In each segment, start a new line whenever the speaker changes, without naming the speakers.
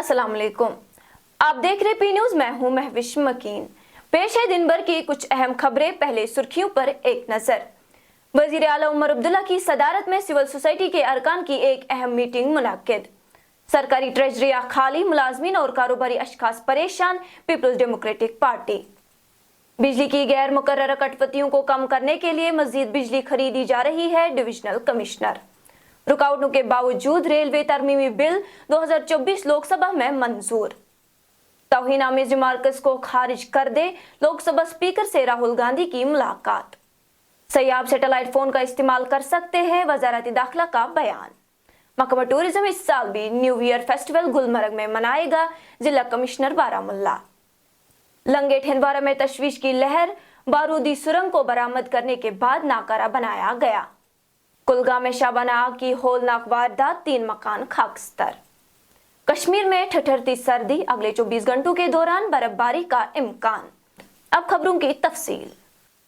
अस्सलाम वालेकुम। आप देख रहे पी न्यूज, मैं हूं महविश मकीन। पेश है दिन भर की कुछ अहम खबरें। पहले सुर्खियों पर एक नजर। वजीर आला उमर अब्दुल्ला की सदारत में सिविल सोसाइटी के अरकान की एक अहम मीटिंग मुनक्किद। सरकारी ट्रेजरिया खाली, मुलाजमीन और कारोबारी अशखास परेशान, पीपल्स डेमोक्रेटिक पार्टी। बिजली की गैर मुकर्रर कटौतियों को कम करने के लिए मजीद बिजली खरीदी जा रही है, डिविजनल कमिश्नर। रुकावटों के बावजूद रेलवे तरमीमी बिल 2024 लोकसभा में मंजूर। तौहीन-आमेज मार्कस को खारिज कर दे, लोकसभा स्पीकर से राहुल गांधी की मुलाकात। सयाब सैटेलाइट फोन का इस्तेमाल कर सकते हैं, वजारत दाखिला का बयान। महकमा टूरिज्म इस साल भी न्यू ईयर फेस्टिवल गुलमर्ग में मनाएगा, जिला कमिश्नर बारामुल्ला। लंगेट हिंदवारा में तशवीश की लहर, बारूदी सुरंग को बरामद करने के बाद नाकारा बनाया गया। कुलगाम में शाबाना आग की होलनाक वारदात, 3 मकान खाकस्तर। कश्मीर में ठठरती सर्दी, अगले 24 घंटों के दौरान बर्फबारी का इम्कान। अब खबरों की तफसील।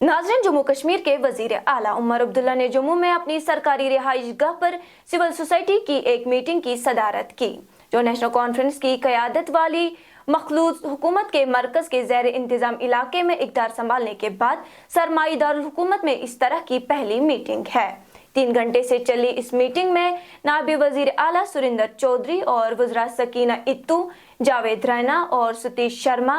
नाज़रीन, जम्मू कश्मीर के वजीर आला उमर अब्दुल्ला ने जम्मू में अपनी सरकारी रिहाइशगाह पर सिविल सोसाइटी की एक मीटिंग की सदारत की, जो नेशनल कॉन्फ्रेंस की क़यादत वाली मखलूत हुकूमत के मरकज के ज़ेर इंतजाम इलाके में इक़्तिदार संभालने के बाद सरमाईदारुल हुकूमत में इस तरह की पहली मीटिंग है। 3 घंटे से चली इस मीटिंग में नायब वजीर आला सुरिंदर चौधरी और वज़रा सकीना इत्तू, जावेद रैना और सतीश शर्मा,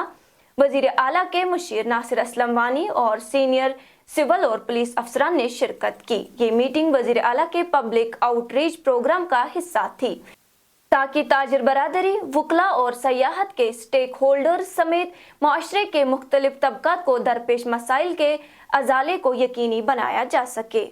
वजीर आला के मुशीर नासिर असलम वानी और सीनियर सिविल और पुलिस अफसरान ने शिरकत की। ये मीटिंग वजीर आला के पब्लिक आउटरीच प्रोग्राम का हिस्सा थी, ताकि ताजिर बरादरी, वकला और सयाहत के स्टेक होल्डर्स समेत माशरे के मुख्तलिफ तबकात को दरपेश मसाइल के अजाले को यकीनी बनाया जा सके।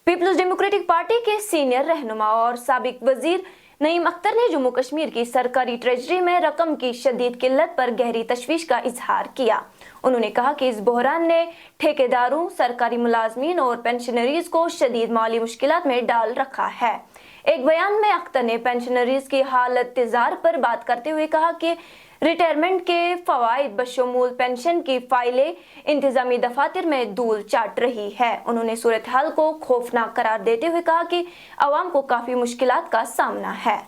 पीपल्स डेमोक्रेटिक पार्टी के सीनियर रहनुमा और साबिक वजीर नईम अख्तर ने जम्मू कश्मीर की सरकारी ट्रेजरी में रकम की शदीद किल्लत पर गहरी तशवीश का इजहार किया। उन्होंने कहा कि इस बहरान ने ठेकेदारों, सरकारी मुलाजमीन और पेंशनरीज को शदीद माली मुश्किलात में डाल रखा है। एक बयान में अख्तर ने पेंशनरीज की हालत तिजार पर बात करते हुए कहा कि रिटायरमेंट के फवाइद बशमूल पेंशन की फाइलें इंतजामी दफातर में धूल चाट रही है। उन्होंने सूरत हाल को खौफनाक करार देते हुए कहा कि अवाम को काफी मुश्किलात का सामना है।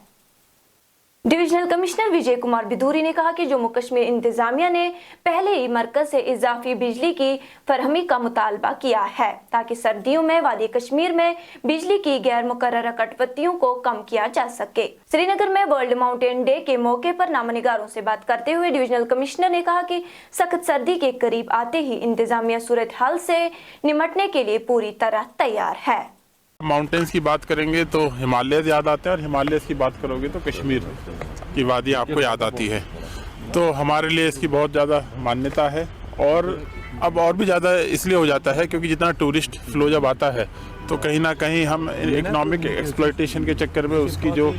डिविजनल कमिश्नर विजय कुमार बिधूरी ने कहा कि जम्मू कश्मीर इंतजामिया ने पहले ही मरकज से इजाफी बिजली की फरहमी का मुतालबा किया है, ताकि सर्दियों में वादी कश्मीर में बिजली की गैर मुकर्रर कटौतियों को कम किया जा सके। श्रीनगर में वर्ल्ड माउंटेन डे के मौके पर नामनिगारों से बात करते हुए डिविजनल कमिश्नर ने कहा कि सख्त सर्दी के करीब आते ही इंतजामिया सूरत हाल से निमटने के लिए पूरी तरह तैयार है।
माउंटेन्स की बात करेंगे तो हिमालय याद आता है, और हिमालय की बात करोगे तो कश्मीर की वादी आपको याद आती है। तो हमारे लिए इसकी बहुत ज़्यादा मान्यता है, और अब और भी ज़्यादा इसलिए हो जाता है क्योंकि जितना टूरिस्ट फ्लो जब आता है तो कहीं ना कहीं हम इकोनॉमिक एक्सप्लॉयटेशन के चक्कर में उसकी जो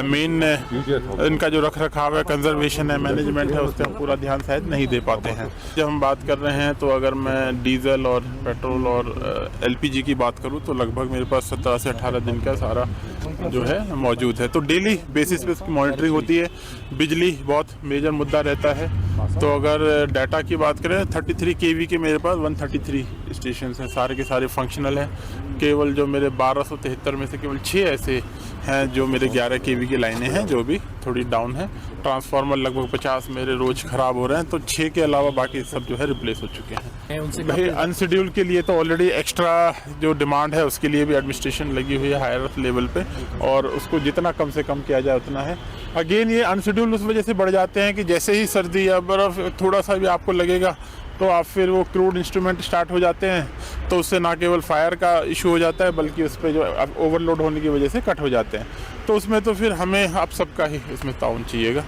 मेन इनका जो रख रखाव है, कंजर्वेशन है, मैनेजमेंट है, उस पर हम पूरा ध्यान शायद नहीं दे पाते हैं। जब हम बात कर रहे हैं तो अगर मैं डीजल और पेट्रोल और एलपीजी की बात करूं तो लगभग मेरे पास 17 से 18 दिन का सारा जो है मौजूद है। तो डेली बेसिस पे उसकी मॉनिटरिंग होती है। बिजली बहुत मेजर मुद्दा रहता है। तो अगर डाटा की बात करें 33 केवी के मेरे पास 133 स्टेशन हैं, सारे के सारे फंक्शनल हैं। केवल जो मेरे 1273 में से केवल 6 ऐसे हैं जो मेरे 11 केवी की लाइनें हैं जो भी थोड़ी डाउन है। ट्रांसफार्मर लगभग 50 मेरे रोज खराब हो रहे हैं, तो 6 के अलावा बाकी सब जो है रिप्लेस हो चुके हैं। भाई अनशेड्यूल के लिए तो ऑलरेडी एक्स्ट्रा जो डिमांड है उसके लिए भी एडमिनिस्ट्रेशन लगी हुई है हायर लेवल पे, और उसको जितना कम से कम किया जाए उतना है। अगेन ये अनशेड्यूल उस वजह से बढ़ जाते हैं कि जैसे ही सर्दी या बर्फ थोड़ा सा भी आपको लगेगा तो आप फिर वो क्रूड इंस्ट्रूमेंट स्टार्ट हो जाते हैं, तो उससे ना केवल फायर का इशू हो जाता है बल्कि उस पर जो ओवरलोड होने की वजह से कट हो जाते हैं। तो उसमें तो फिर हमें आप सबका ही इसमें ताउन चाहिएगा।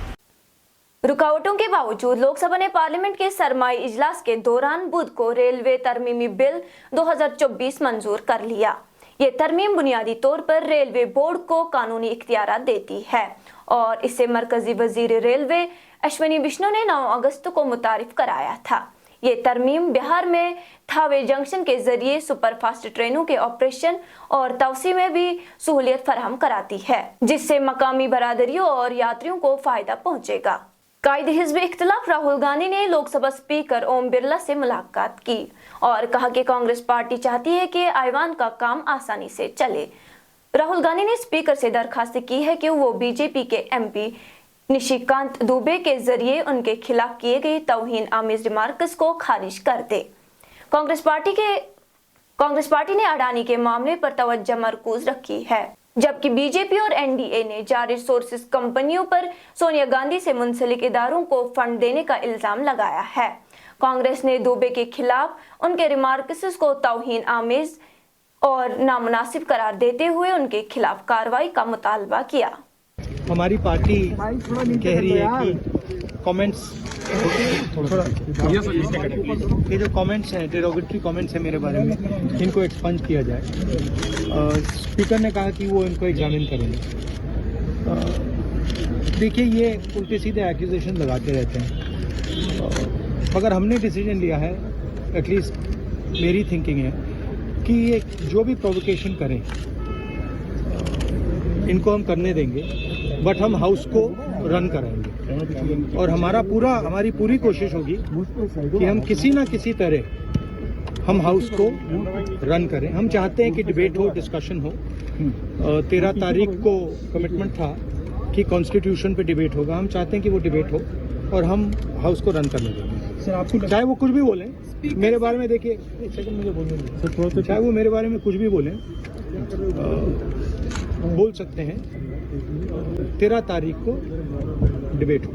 रुकावटों के बावजूद लोकसभा ने पार्लियामेंट के सरमाई इजलास के दौरान बुध को रेलवे तरमीमी बिल 2024 मंजूर कर लिया। ये तरमीम बुनियादी तौर पर रेलवे बोर्ड को कानूनी इख्तियारात देती है, और इसे मरकजी वजीर रेलवे अश्विनी वैष्णव ने 9 अगस्त को मुतारिफ कराया था। ये तरमीम बिहार में थावे जंक्शन के जरिए सुपरफास्ट ट्रेनों के ऑपरेशन और तवसी में भी सहूलियत फराहम कराती है, जिससे मकामी बरादरियों और यात्रियों को फायदा पहुंचेगा। कायदे हिज़्ब इख्तिलाफ राहुल गांधी ने लोकसभा स्पीकर ओम बिरला से मुलाकात की और कहा कि कांग्रेस पार्टी चाहती है कि ऐवान का काम आसानी से चले। राहुल गांधी ने स्पीकर से दरखास्त की है कि वो बीजेपी के एमपी निशिकांत दुबे के जरिए उनके खिलाफ किए गए तौहीन आमेज रिमार्क्स को खारिज कर दे। कांग्रेस पार्टी ने अडानी के मामले पर तवज्जो मरकूज रखी है, जबकि बीजेपी और एनडीए ने जारी सोर्सेस कंपनियों पर सोनिया गांधी से मुंसलिक इदारों को फंड देने का इल्जाम लगाया है। कांग्रेस ने दुबे के खिलाफ उनके रिमार्क्स को तौहीन आमेज और नामुनासिब करार देते हुए उनके खिलाफ कार्रवाई का मुतालबा किया।
हमारी पार्टी कह रही है कि कमेंट्स ये जो कमेंट्स हैं, डेरोगेटरी कमेंट्स हैं मेरे बारे में, इनको एक्सपंज किया जाए। स्पीकर ने कहा कि वो इनको एग्जामिन करेंगे। देखिए, ये उल्टे सीधे एक्यूजेशन लगाते रहते हैं। मगर हमने डिसीजन लिया है, एटलीस्ट मेरी थिंकिंग है कि ये जो भी प्रोवोकेशन करें इनको हम करने देंगे, बट हम हाउस को रन कराएंगे और हमारी पूरी कोशिश होगी कि हम किसी ना किसी तरह हम हाउस को रन करें। हम चाहते हैं कि डिबेट हो, डिस्कशन हो। 13 तारीख को कमिटमेंट था कि कॉन्स्टिट्यूशन पे डिबेट होगा। हम चाहते हैं कि वो डिबेट हो और हम हाउस को रन करने देंगे। सर, आपको चाहे वो कुछ भी बोलें मेरे बारे में, देखिए एक सेकंड मुझे बोलने दीजिए, चाहे वो मेरे बारे में कुछ भी बोलें, बोल सकते हैं। 13 तारीख को डिबेट हो।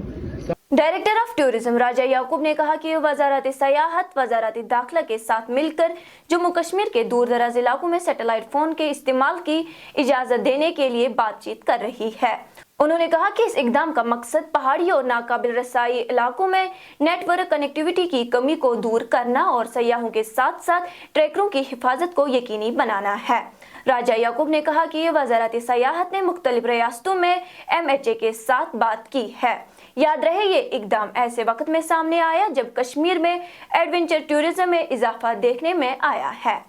डायरेक्टर ऑफ टूरिज्म राजा याकूब ने कहा कि वजारत सयाहत वजारत दाखिला के साथ मिलकर जम्मू कश्मीर के दूर दराज इलाकों में सैटेलाइट फोन के इस्तेमाल की इजाजत देने के लिए बातचीत कर रही है। उन्होंने कहा कि इस इकदाम का मकसद पहाड़ी और नाकाबिल रसाई इलाकों में नेटवर्क कनेक्टिविटी की कमी को दूर करना और सयाहों के साथ साथ ट्रैकरों की हिफाजत को यकीनी बनाना है। राजा याकूब ने कहा कि वजारत सयाहत ने मुख्तलिफ रियासतों में MHA के साथ बात की है। याद रहे, ये इकदाम ऐसे वक्त में सामने आया जब कश्मीर में एडवेंचर टूरिज्म में इजाफा देखने में आया है।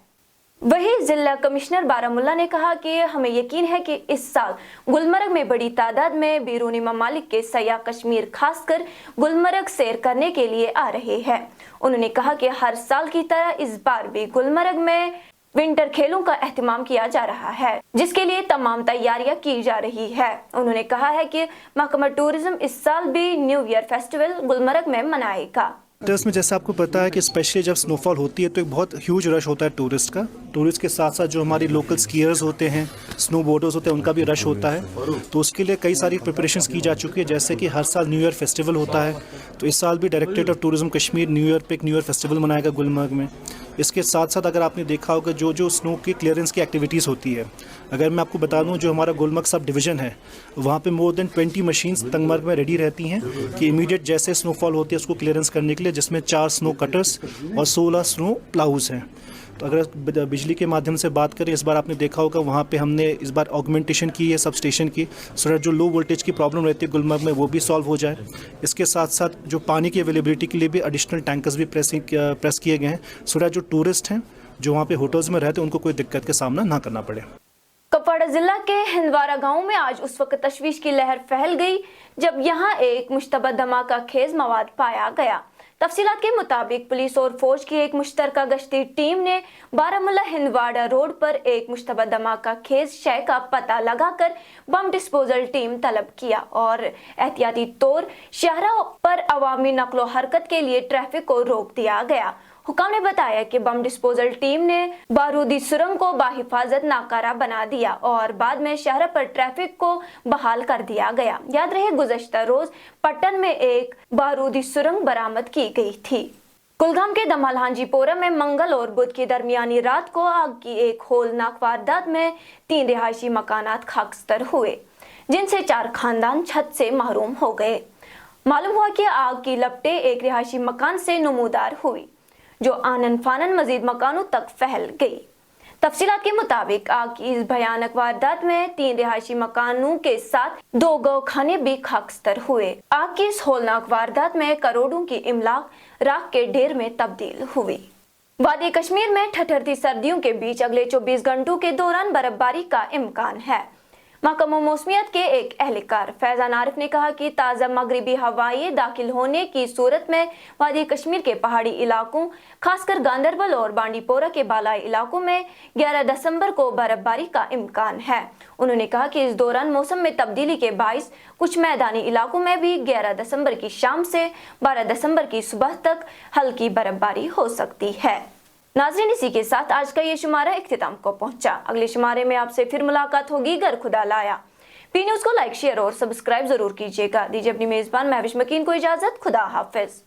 वहीं जिला कमिश्नर बारामुल्ला ने कहा कि हमें यकीन है कि इस साल गुलमर्ग में बड़ी तादाद में बैरूनी ममालिक के सयाह कश्मीर खासकर गुलमर्ग सैर करने के लिए आ रहे हैं। उन्होंने कहा कि हर साल की तरह इस बार भी गुलमर्ग में विंटर खेलों का एहतमाम किया जा रहा है, जिसके लिए तमाम तैयारियां की जा रही है। उन्होंने कहा है कि महकमा टूरिज्म इस साल भी न्यू ईयर फेस्टिवल गुलमर्ग में मनाएगा।
में जैसे आपको पता है कि स्पेशली जब स्नोफॉल होती है तो एक बहुत ह्यूज रश होता है टूरिस्ट का। टूरिस्ट के साथ साथ जो हमारी लोकल स्कीयर्स होते हैं, स्नो बोर्डर्स होते हैं, उनका भी रश होता है। तो उसके लिए कई सारी प्रिपरेशंस की जा चुकी है। जैसे कि हर साल न्यू ईयर फेस्टिवल होता है, तो इस साल भी directorate of tourism Kashmir new year पे एक न्यू ईयर फेस्टिवल मनाएगा गुलमर्ग में। इसके साथ साथ अगर आपने देखा होगा जो स्नो की क्लियरेंस की एक्टिविटीज़ होती है, अगर मैं आपको बता दूं, जो हमारा गुलमर्ग सब डिवीज़न है वहाँ पे मोर देन 20 मशीन्स तंगमर्ग में रेडी रहती हैं कि इमीडिएट जैसे स्नोफॉल होती है उसको क्लियरेंस करने के लिए, जिसमें 4 स्नो कटर्स और 16 स्नो प्लाउज हैं। तो अगर बिजली के माध्यम से बात करें, इस बार आपने देखा होगा वहाँ पे हमने इस बार ऑगमेंटेशन की है सब स्टेशन की, सो दैट जो लो वोल्टेज की प्रॉब्लम रहती है गुलमर्ग में वो भी सॉल्व हो जाए। इसके साथ साथ जो पानी की अवेलेबिलिटी के लिए भी एडिशनल टैंकर्स भी प्रेस किए गए हैं, सो दैट जो टूरिस्ट हैं जो वहाँ पे होटल्स में रहते हैं उनको कोई दिक्कत का सामना ना करना पड़े।
कुपवाड़ा जिला के हिंदवारा गांव में आज उस वक्त तशवीश की लहर फैल गई जब यहां एक मुश्तबा धमाका खेज मवाद पाया गया। तफसीलात के मुताबिक पुलिस और फौज की एक मुश्तरका गश्ती टीम ने बारामुल्ला हिंदवाड़ा रोड पर एक मुश्तबा धमाका खेज शय का पता लगाकर बम डिस्पोजल टीम तलब किया और एहतियाती तौर शाहराह पर अवामी नक्लो हरकत के लिए ट्रैफिक को रोक दिया गया। हुकाम ने बताया कि बम डिस्पोजल टीम ने बारूदी सुरंग को बाहिफाजत नाकारा बना दिया और बाद में शहर पर ट्रैफिक को बहाल कर दिया गया। याद रहे, गुज़श्ता रोज पट्टन में एक बारूदी सुरंग बरामद की गई थी। कुलगाम के दमहल हांजीपोरा में मंगल और बुध की दरमियानी रात को आग की एक होलनाक वारदात में 3 रिहायशी मकानात खाकस्तर हुए, जिनसे 4 खानदान छत से महरूम हो गए। मालूम हुआ कि आग की लपटें एक रिहायशी मकान से नमूदार हुई, जो आनन फानन मजीद मकानों तक फैल गई। तफसीलात के मुताबिक आग की इस भयानक वारदात में 3 रिहायशी मकानों के साथ 2 गौखाने भी खाकस्तर हुए। आग की इस होलनाक वारदात में करोड़ों की इमलाक राख के ढेर में तब्दील हुई। वादी कश्मीर में ठठरती सर्दियों के बीच अगले 24 घंटों के दौरान बर्फबारी का इम्कान है। महकमा मौसमियात के एक एहलकार फैजान आरिफ ने कहा कि ताज़ा मगरबी हवाएं दाखिल होने की सूरत में वादी कश्मीर के पहाड़ी इलाकों खासकर गांदरबल और बांडीपोरा के बालाई इलाकों में 11 दिसंबर को बर्फबारी का इम्कान है। उन्होंने कहा कि इस दौरान मौसम में तब्दीली के बाइस कुछ मैदानी इलाकों में भी 11 दिसंबर की शाम से 12 दिसंबर की सुबह तक हल्की बर्फबारी हो सकती है। नाज़रीन, इसी के साथ आज का ये शुमारा इख्तिताम को पहुंचा। अगले शुमारे में आपसे फिर मुलाकात होगी गर खुदा लाया। पी न्यूज़ को लाइक, शेयर और सब्सक्राइब जरूर कीजिएगा। दीजिए अपनी मेजबान महविश मकीन को इजाजत। खुदा हाफिज।